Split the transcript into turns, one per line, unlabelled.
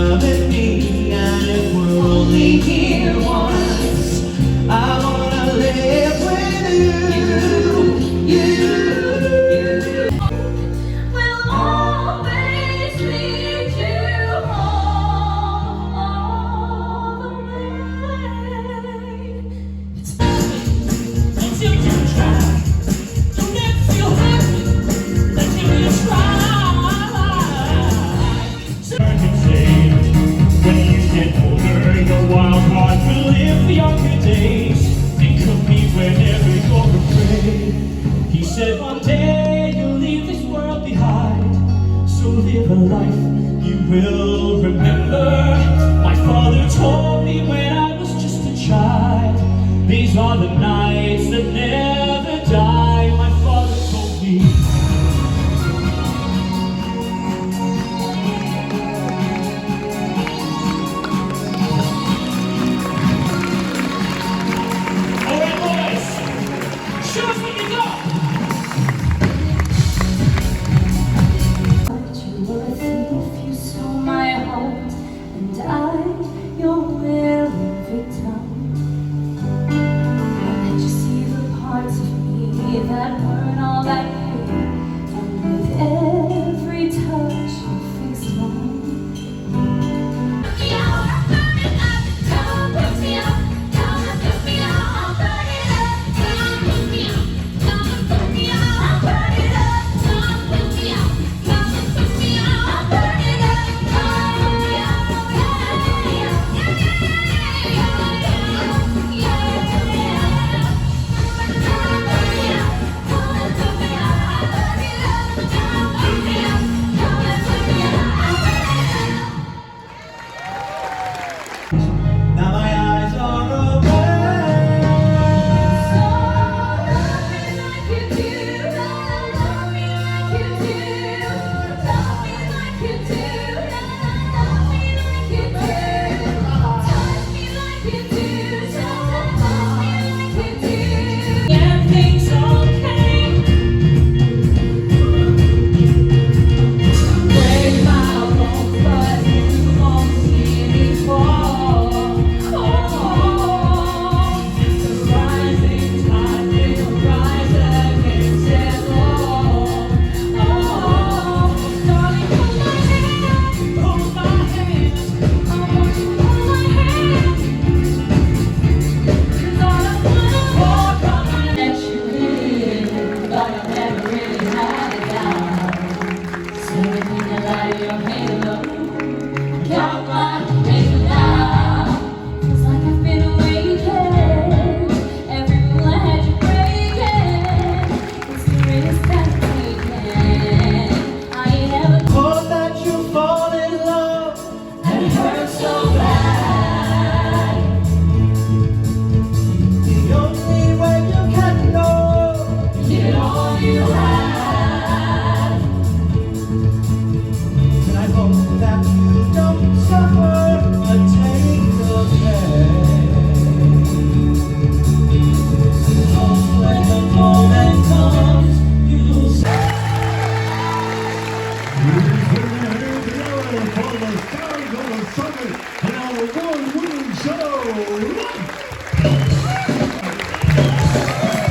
loving me, and if we're only here once, I wanna live with you.
Will always lead you home all the way. Let's you try. Don't let feel happy. Let's give it a try.
When you get older, your wild heart will live the younger days. Think of me whenever you're afraid. He said one day you'll leave this world behind, so live a life you will remember. My father told me when I was just a child, these are the nights that never die. My father told me.
Show us what you got. But you were a thief, you stole my heart, and I, your willing victim. Let you see the parts of me that weren't all that way, and with every touch you fixed mine. Put me out, burn it up, come put me out, come and put me out, burn it up, come put me out, come and put me out, burn it up, come put me out, come and put me out, burn it up, come put me out,
Now my eyes are open.
so love me like you do, love me like you do, love me like you do, love me like you do, touch me like you do, just love me like you do. Everything's okay. Break my bones, but you won't see me fall. Oh, the rising tide will rise against it all. Oh, darling, hold my hand, hold my hand. I want you to hold my hand. 'Cause all I wanna walk on my let you in, but I never really had it down. Serving the light of your halo, got my halo now. Feels like I've been waiting, every rule I had you breaking. It's the risk that I'm taking. I ain't ever
Hope that you fall in love.
and it hurts so bad.
The only way you can know.
Give it all you have.